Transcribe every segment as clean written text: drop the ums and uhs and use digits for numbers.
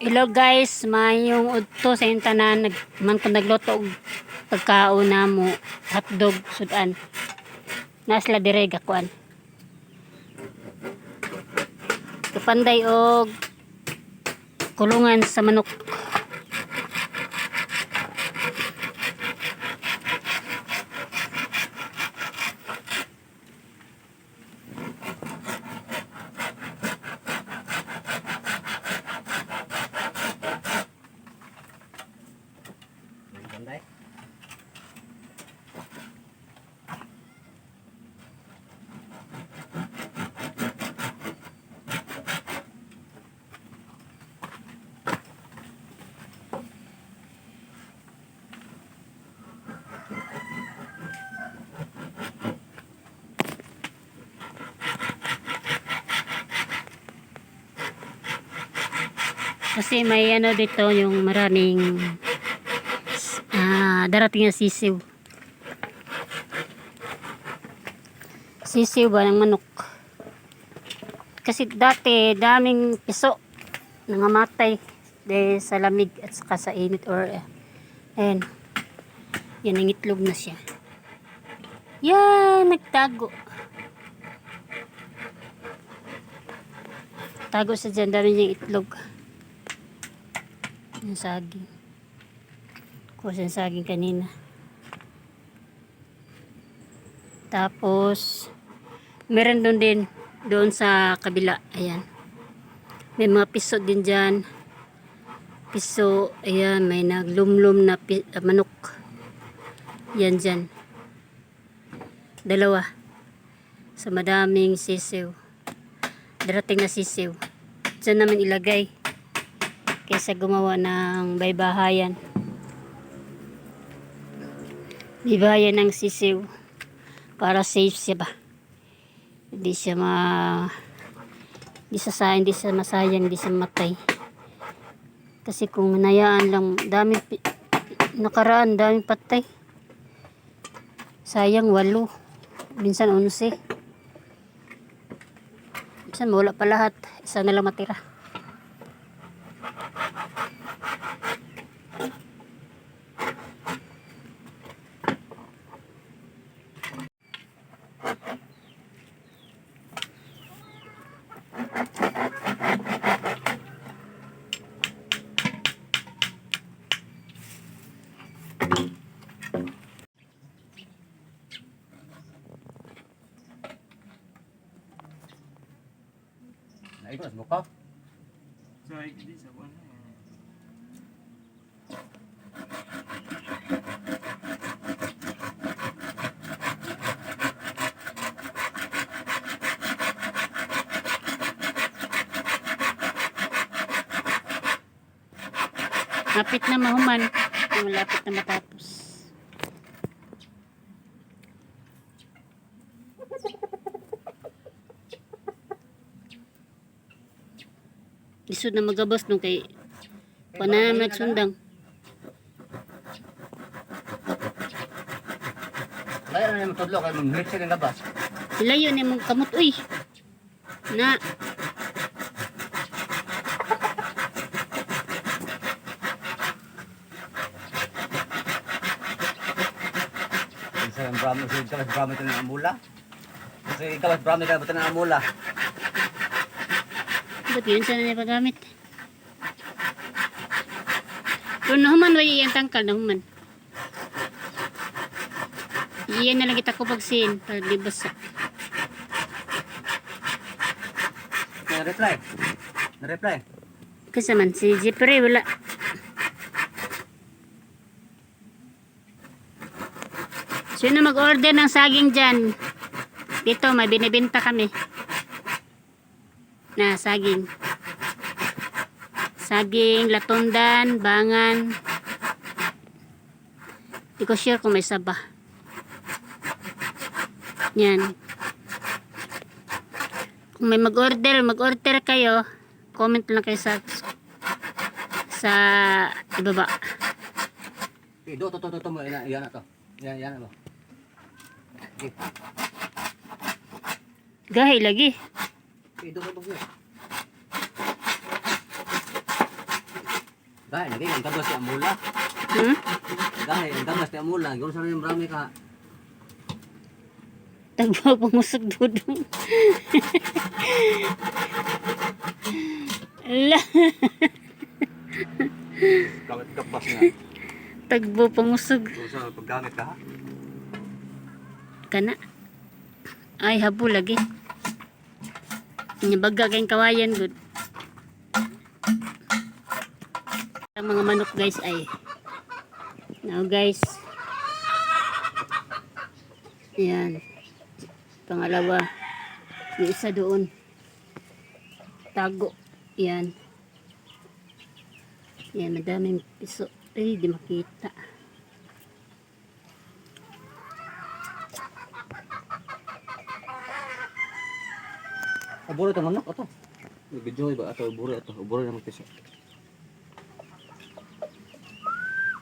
Hello guys, mayong udto sa yung tanan man ko nagluto og pagkaon namo hotdog sudan. Nasla dire gakuan. Kapanday og kulungan sa manok. Kasi may ano dito yung maraming darating na sisiw. Sisiw ba ng manok? Kasi dati daming piso nangamatay dahil sa lamig at saka sa init or ayan. Yan ang itlog na siya. Yan, nagtago. Tago sa dyan, dami niyang itlog. Yung saging. Kuha yung saging kanina. Tapos, meron doon sa kabila. Ayan. May mga piso din dyan. Piso, ayan, may naglumlum na manok. Yan dyan. Dalawa. Sa madaming sisiw. Darating na sisiw. Dyan naman ilagay. Kaysa gumawa ng baybahayan. Baybahayan ng sisiw. Para safe siya ba. Hindi siya hindi siya masayang, hindi siya matay. Kasi kung hinayaan lang, nakaraan, daming patay. Sayang, 8. Minsan 11. Minsan wala pa lahat. Isa na lang matira. Ito mas buka. So, hindi sa buwan na yan. Lapit na mahuman. Malapit na matapos. Isod na magabos nung kay pananam nagsundang. Kaya na naman tudlo kay mag-mix ng labas. Ilayo ni mong kamot. Uy! Na! Isa ng bramo, so ikaw mas bramo ito ng amula. Kasi ikaw mas bramo ito ng amula. Ba't yun sana niya pagamit? Kung nahuman, way iyang tangkal, nahuman. Iyan na lang kita ko pagsin para di basa. Na-reply. Kasi man, si Jeffrey wala. Sino mag-order ng saging dyan? Dito, may binibenta kami. Na saging. Saging, latundan, bangan. Di ko sure kung may saba. Yan. Kung may mag-order kayo, comment lang kayo sa ibaba. Ito mo, yan na to. Yan mo. Okay. Gahi lagi. Ito ko Dahil, lagi ang tabas ni Amula. Hmm? Dahil, ang tabas ni Amula. Yung sa rin marami ka. Tagbo pumusog dudong. Ala. Kawit kapas nga. Tagbo pumusog. Yung sa paggamit ka ha. Kana. Ay, habo lagi. Baga kayong kawayan, good. Ang mga manok, guys, ay. Now, guys. Ayan. Pangalawa. Yung isa doon. Tago. Ayan. Ayan, madaming piso. Ay, di makita. Aburo ito manok. Ito. Nag-video ba? Ito, aburo ito. Aburo na magpiso.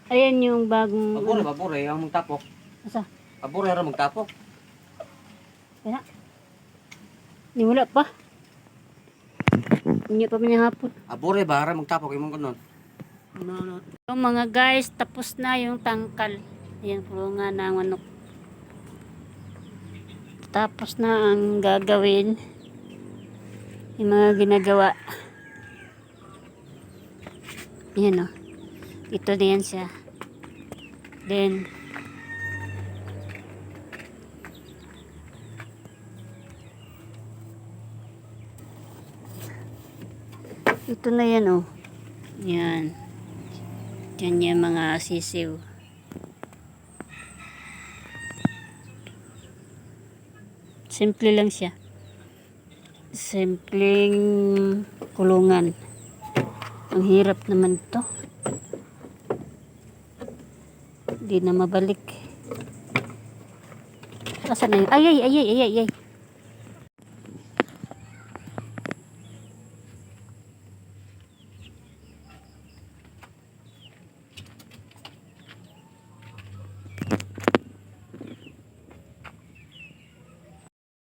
Ayan yung bagong... Aburo, aburo. Yung magtapok. Asa? Aburo yung magtapok. Kaya. Ni wala pa. Hindi pa niya hapon. Aburo ba? Harap magtapok. Yung mga ganun. No. So, mga guys, tapos na yung tangkal. Ayan, puro nga na ang manok. Tapos na ang gagawin. Yung mga ginagawa. Ayan o. Ito na yan siya. Then, ito na yan o. Yan. Yan yung mga sisiw. Simple lang siya. Simpleng kulungan. Ang hirap naman to. Hindi na mabalik. Asan na yun? Ay.